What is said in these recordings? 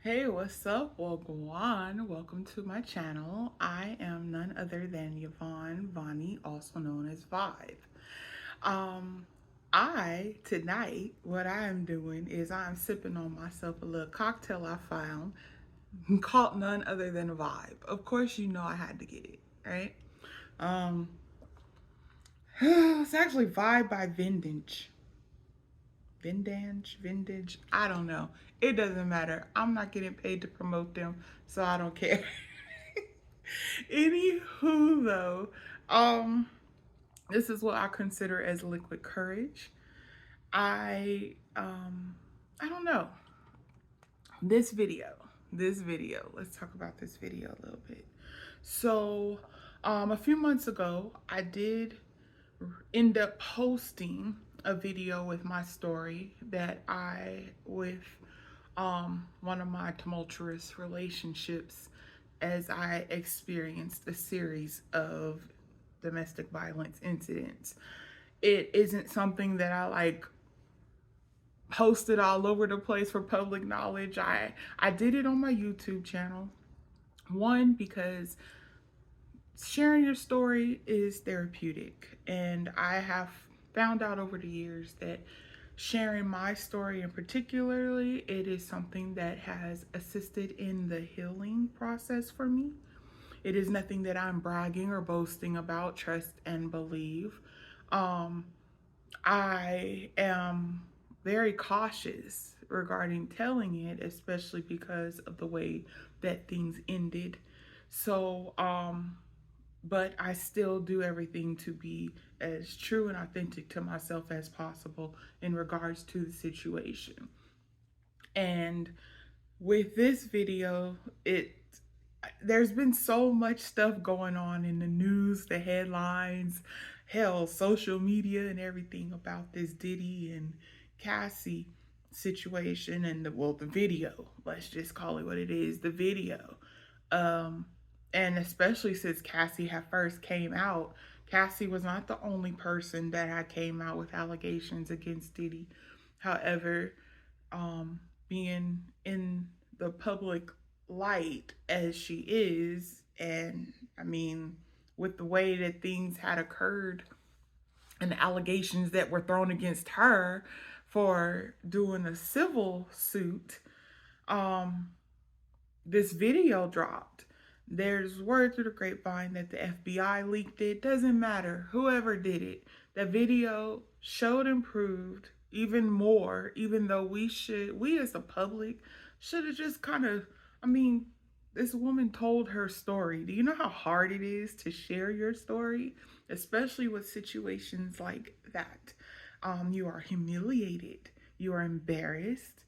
Hey, what's up? Well, Guan, welcome to my channel. I am none other than Yvonne Vani, also known as Vibe. Um, tonight, what I am doing is I'm sipping on myself a little cocktail I found called none other than Vibe. Of course, you know I had to get it, right? Um, it's actually Vibe by Vintage. I don't know. It doesn't matter. I'm not getting paid to promote them, so I don't care. Anywho, though, um, this is what I consider as liquid courage. I um, I don't know. This video. Let's talk about this video a little bit. So, a few months ago, I did end up posting a video with my story that with one of my tumultuous relationships as I experienced a series of domestic violence incidents. It isn't something that I posted all over the place for public knowledge. I did it on my YouTube channel. One, because sharing your story is therapeutic, and I have found out over the years that sharing my story in particularly, it is something that has assisted in the healing process for me. It is nothing that I'm bragging or boasting about. Trust and believe. um I am very cautious regarding telling it, especially because of the way that things ended. So, but I still do everything to be as true and authentic to myself as possible in regards to the situation. And with this video, it there's been so much stuff going on in the news, the headlines, hell, social media and everything about this Diddy and Cassie situation and the video. Let's just call it what it is, the video. Um and especially since Cassie had first came out, Cassie was not the only person that had came out with allegations against Diddy. However, being in the public light as she is, and I mean, with the way that things had occurred and the allegations that were thrown against her for doing a civil suit, um, this video dropped. There's word through the grapevine that the FBI leaked it. Doesn't matter. Whoever did it. The video showed and proved even more, even though we as the public should have just kind of, I mean, this woman told her story. Do you know how hard it is to share your story, especially with situations like that? You are humiliated, you are embarrassed,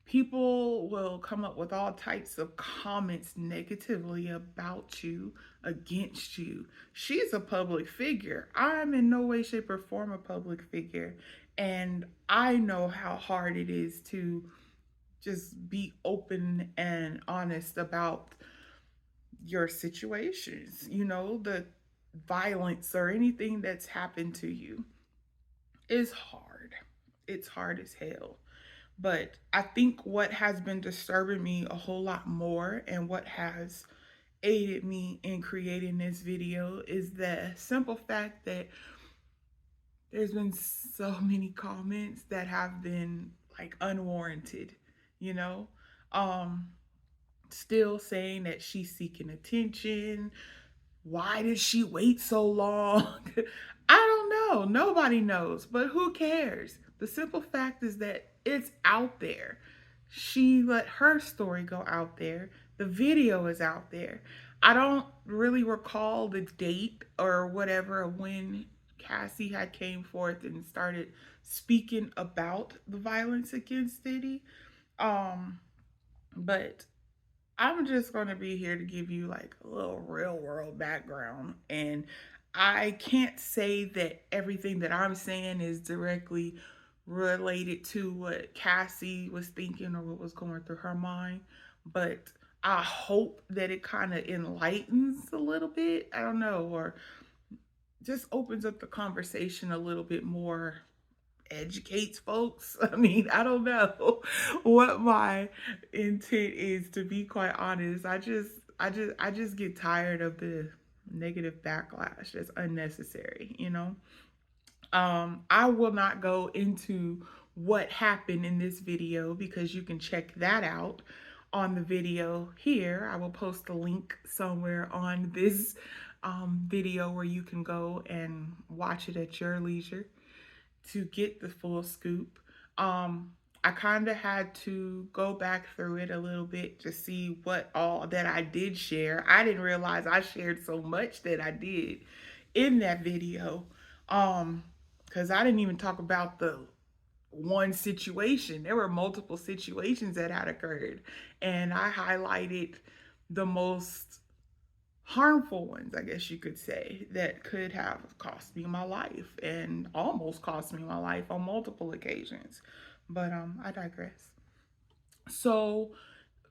people will come up with all types of comments negatively about you, against you. She's a public figure. I'm in no way, shape, or form a public figure. And I know how hard it is to just be open and honest about your situations, the violence or anything that's happened to you is hard. It's hard as hell. But I think what has been disturbing me a whole lot more and what has aided me in creating this video is the simple fact that there's been so many comments that have been like unwarranted, you know? Um Still saying that she's seeking attention. Why did she wait so long? I don't know. Nobody knows, but who cares? The simple fact is that it's out there. She let her story go out there. The video is out there. I don't really recall the date or whatever when Cassie had came forth and started speaking about the violence against Diddy. Um, but I'm just going to be here to give you like a little real world background. And I can't say that everything that I'm saying is directly related to what Cassie was thinking or what was going through her mind, but I hope that it kind of enlightens a little bit. I don't know, or just opens up the conversation a little bit more educates folks. I mean, I don't know what my intent is, to be quite honest. I just get tired of the negative backlash that's unnecessary, you know? I will not go into what happened in this video because you can check that out on the video here. I will post a link somewhere on this video where you can go and watch it at your leisure to get the full scoop. I kind of had to go back through it a little bit to see what all that I did share. I didn't realize I shared so much that I did in that video. Because I didn't even talk about the one situation. There were multiple situations that had occurred, and I highlighted the most harmful ones, I guess you could say, that could have cost me my life and almost cost me my life on multiple occasions. But I digress. So,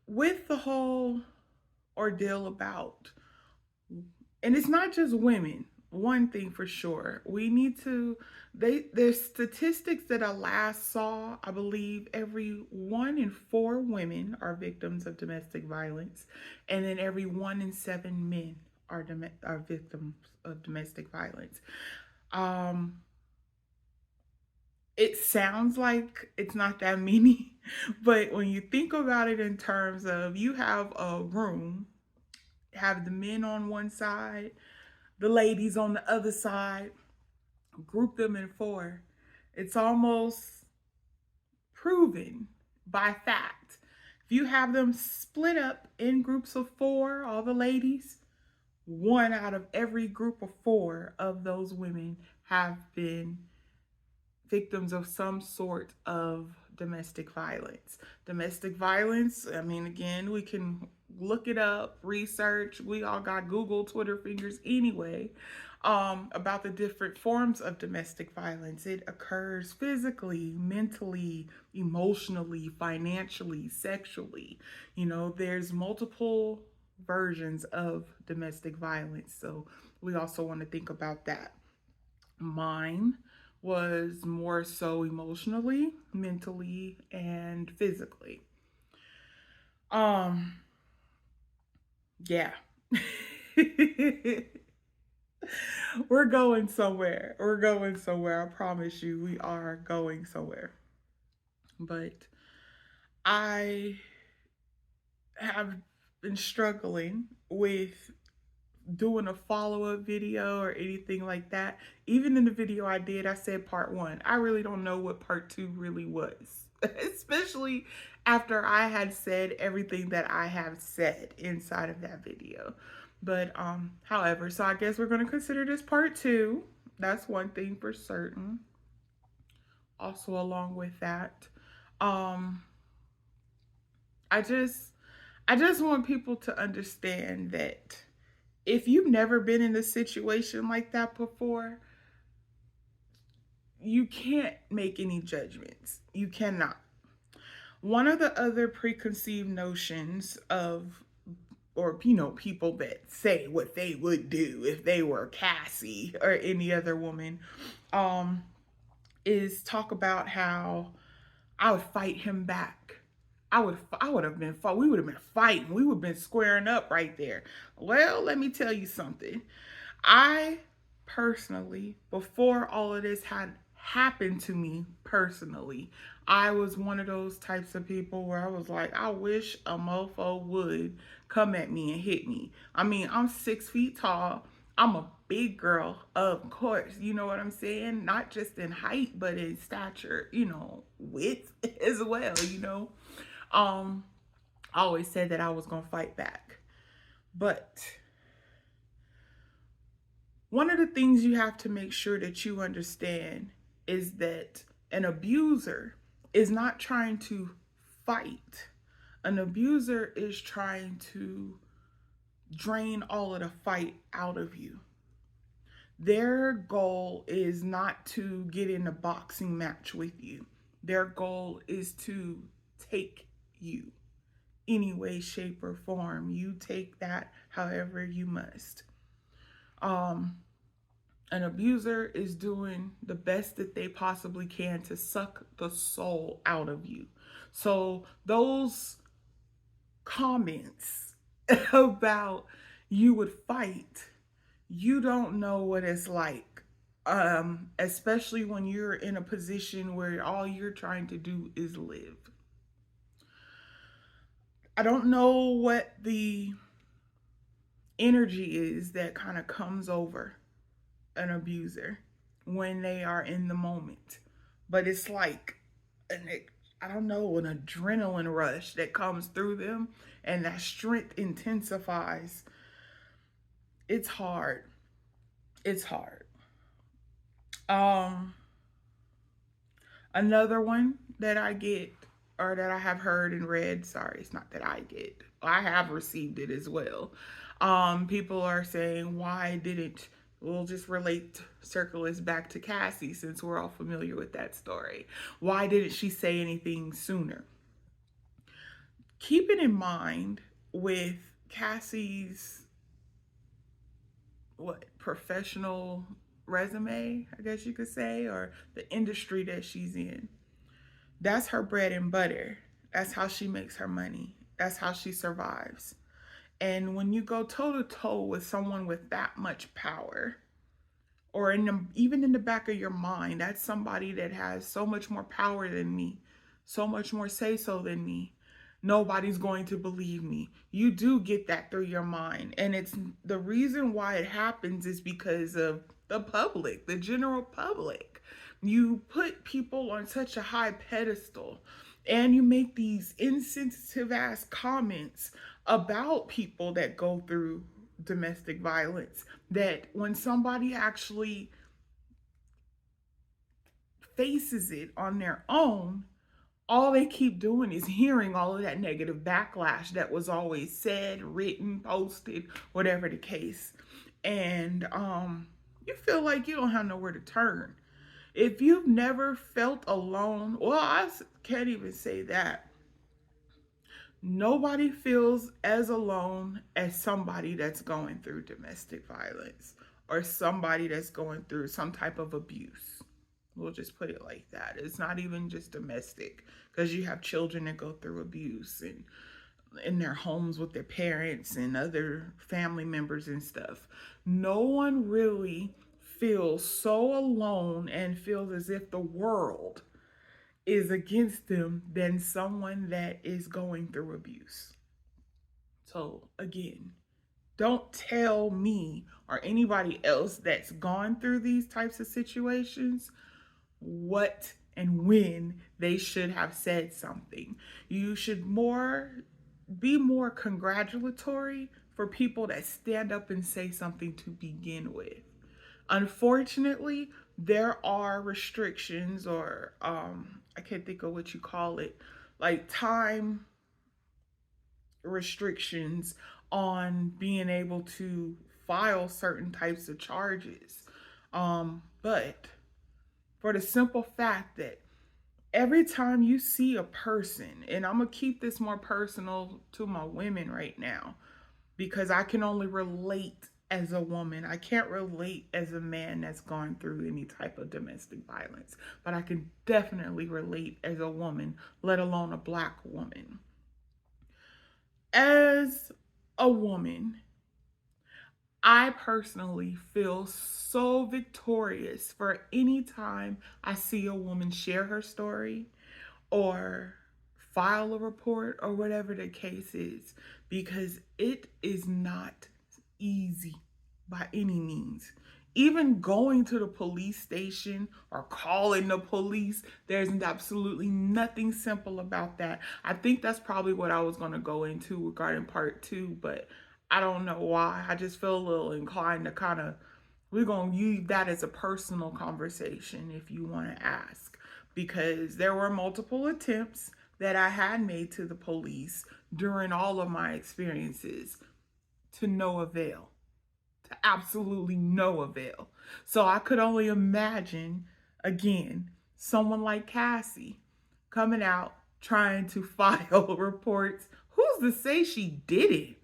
with the whole ordeal about, and it's not just women, one thing for sure, we need to, there's statistics that I last saw. I believe every 1 in 4 women are victims of domestic violence, and then every 1 in 7 men are victims of domestic violence. It sounds like it's not that many, but when you think about it in terms of, you have a room, have the men on one side, the ladies on the other side, group them in 4. It's almost proven by fact. If you have them split up in groups of 4, all the ladies, 1 out of every group of 4 of those women have been victims of some sort of domestic violence. Domestic violence, I mean, again, we can look it up, research. We all got Google, Twitter fingers anyway, about the different forms of domestic violence. It occurs physically, mentally, emotionally, financially, sexually. You know, there's multiple versions of domestic violence. So we also want to think about that. Mine was more so emotionally, mentally, and physically. Um, yeah. We're going somewhere. We're going somewhere. I promise you, we are going somewhere. But I have been struggling with doing a follow-up video or anything like that. Even in the video I did, I said part 1. I really don't know what part 2 really was, especially after I had said everything that I have said inside of that video. But however, so I guess we're going to consider this part 2. That's one thing for certain. Also, along with that, um I just want people to understand that if you've never been in a situation like that before, you can't make any judgments. You cannot. One of the other preconceived notions of, or, you know, people that say what they would do if they were Cassie or any other woman, is talk about how I would fight him back. I would have been fought. We would have been fighting. We would have been squaring up right there. Well, let me tell you something. I personally, before all of this had happened to me personally, I was one of those types of people where I was like, I wish a mofo would come at me and hit me. I mean, I'm 6 feet tall. I'm a big girl, of course. You know what I'm saying? Not just in height, but in stature, you know, width as well, you know. I always said that I was going to fight back. But one of the things you have to make sure that you understand is that an abuser is not trying to fight. An abuser is trying to drain all of the fight out of you. Their goal is not to get in a boxing match with you. Their goal is to take you any way, shape, or form. You take that however you must. An abuser is doing the best that they possibly can to suck the soul out of you. So those comments about you would fight, you don't know what it's like. Especially when you're in a position where all you're trying to do is live. I don't know what the energy is that kind of comes over an abuser when they are in the moment. But it's like an I don't know, an adrenaline rush that comes through them and that strength intensifies. It's hard. It's hard. Um Another one that I get or that I have heard and read, sorry, it's not that I get. I have received it as well. People are saying, why didn't we'll just relate circle this back to Cassie since we're all familiar with that story. Why didn't she say anything sooner? Keep it in mind with Cassie's professional resume, I guess you could say, or the industry that she's in. That's her bread and butter. That's how she makes her money. That's how she survives. And when you go toe to toe with someone with that much power, or even in the back of your mind, that's somebody that has so much more power than me, so much more say so than me. Nobody's going to believe me. You do get that through your mind. And it's the reason why it happens is because of the public, the general public. You put people on such a high pedestal and you make these insensitive ass comments about people that go through domestic violence, that when somebody actually faces it on their own, all they keep doing is hearing all of that negative backlash that was always said, written, posted, whatever the case. And you feel like you don't have nowhere to turn. If you've never felt alone, well, I can't even say that. Nobody feels as alone as somebody that's going through domestic violence or somebody that's going through some type of abuse. We'll just put it like that. It's not even just domestic, because you have children that go through abuse and in their homes with their parents and other family members and stuff. No one really feels so alone and feels as if the world is against them than someone that is going through abuse. So, again, don't tell me or anybody else that's gone through these types of situations what and when they should have said something. You should be more congratulatory for people that stand up and say something to begin with. Unfortunately, there are restrictions or I can't think of what you call it, like time restrictions on being able to file certain types of charges. But for the simple fact that every time you see a person, and I'm going to keep this more personal to my women right now, because I can only relate as a woman. I can't relate as a man that's gone through any type of domestic violence, but I can definitely relate as a woman, let alone a Black woman. As a woman, I personally feel so victorious for any time I see a woman share her story or file a report or whatever the case is, because it is not easy by any means. Even going to the police station or calling the police, there's absolutely nothing simple about that. I think that's probably what I was going to go into regarding part two, but I don't know why. I just feel a little inclined to we're going to use that as a personal conversation if you want to ask, because there were multiple attempts that I had made to the police during all of my experiences to no avail, to absolutely no avail. So I could only imagine, again, someone like Cassie coming out trying to file reports. Who's to say she did it?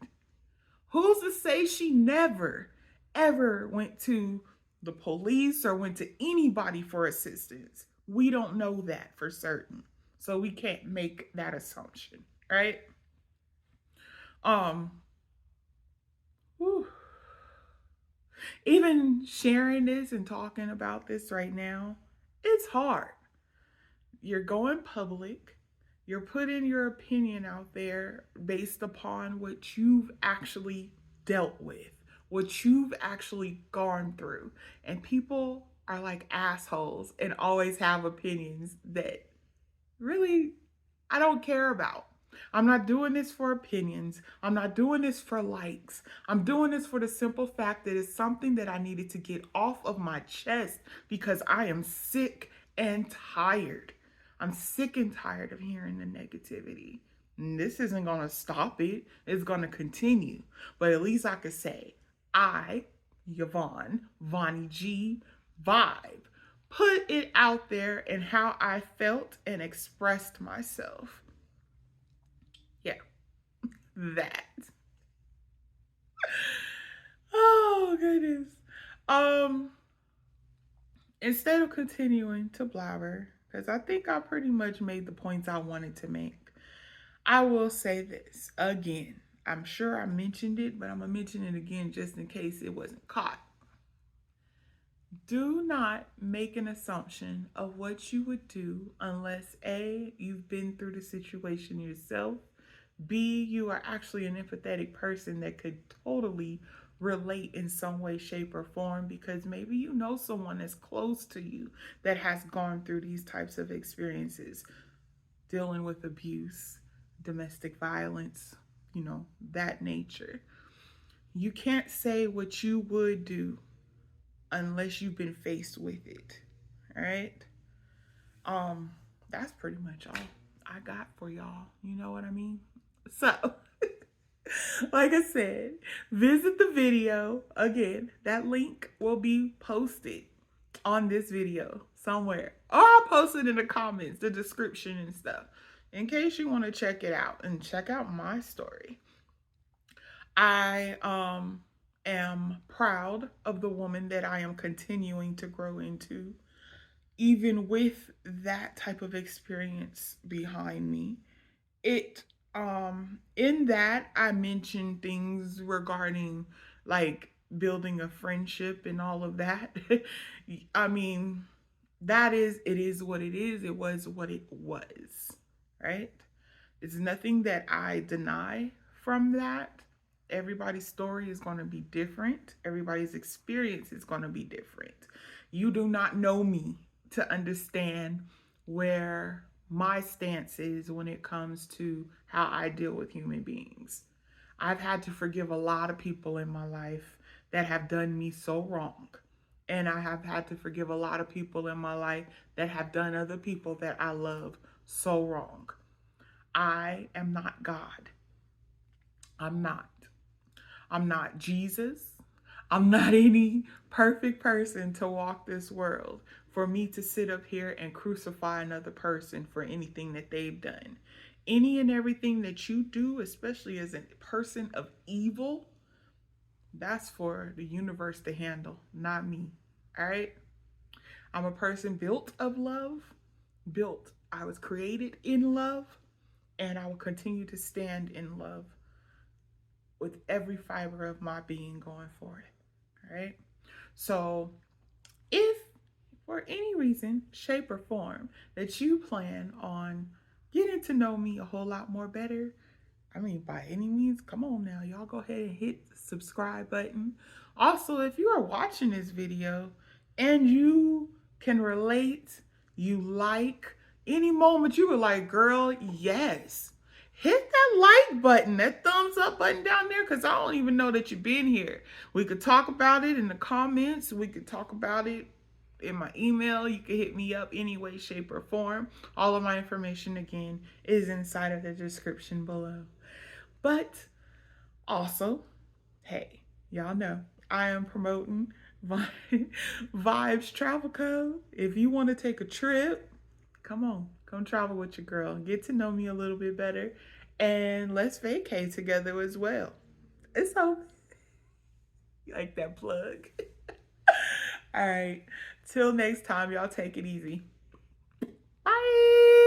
Who's to say she never, ever went to the police or went to anybody for assistance. We don't know that for certain. So we can't make that assumption, right? Um, whew. Even sharing this and talking about this right now, it's hard. You're going public, you're putting your opinion out there based upon what you've actually dealt with, what you've actually gone through. And people are like assholes and always have opinions that really I don't care about. I'm not doing this for opinions. I'm not doing this for likes. I'm doing this for the simple fact that it's something that I needed to get off of my chest because I am sick and tired. I'm sick and tired of hearing the negativity. And this isn't going to stop it, it's going to continue. But at least I could say, I, Yvonne, Vonnie G, Vibe, put it out there and how I felt and expressed myself. Yeah, that. Oh goodness. Um, Instead of continuing to blabber, because I think I pretty much made the points I wanted to make, I will say this again. I'm sure I mentioned it, but I'm gonna mention it again just in case it wasn't caught. Do not make an assumption of what you would do unless A, you've been through the situation yourself, B, you are actually an empathetic person that could totally relate in some way, shape, or form because maybe you know someone that's close to you that has gone through these types of experiences, dealing with abuse, domestic violence, that nature. You can't say what you would do unless you've been faced with it. All right? Um, that's pretty much all I got for y'all. You know what I mean? So, like I said, visit the video. Again, that link will be posted on this video somewhere. Or I'll post it in the comments, the description and stuff, in case you want to check it out and check out my story. I am proud of the woman that I am continuing to grow into, even with that type of experience behind me. It In that I mentioned things regarding like building a friendship and all of that. I mean, it is what it is. It was what it was, right? It's nothing that I deny from that. Everybody's story is going to be different. Everybody's experience is going to be different. You do not know me to understand where my stance is when it comes to how I deal with human beings. I've had to forgive a lot of people in my life that have done me so wrong. And I have had to forgive a lot of people in my life that have done other people that I love so wrong. I am not God. I'm not. I'm not Jesus. I'm not any perfect person to walk this world for me to sit up here and crucify another person for anything that they've done. Any and everything that you do, especially as a person of evil, that's for the universe to handle, not me. All right? I'm a person built of love, I was created in love, and I will continue to stand in love with every fiber of my being going forward. All right. So, if for any reason, shape, or form that you plan on getting to know me a whole lot more better, I mean, by any means, come on now. Y'all go ahead and hit the subscribe button. Also, if you are watching this video and you can relate, you like any moment you were like, girl, yes, hit that like button, that thumbs up button down there, because I don't even know that you've been here. We could talk about it in the comments. We could talk about it in my email. You can hit me up any way, shape, or form. All of my information, again, is inside of the description below. But also, hey, y'all know I am promoting Vibes Travel Code. If you want to take a trip, come on, come travel with your girl. Get to know me a little bit better. And let's vacay together as well. It's so like that plug. All right. Till next time, y'all take it easy. Bye.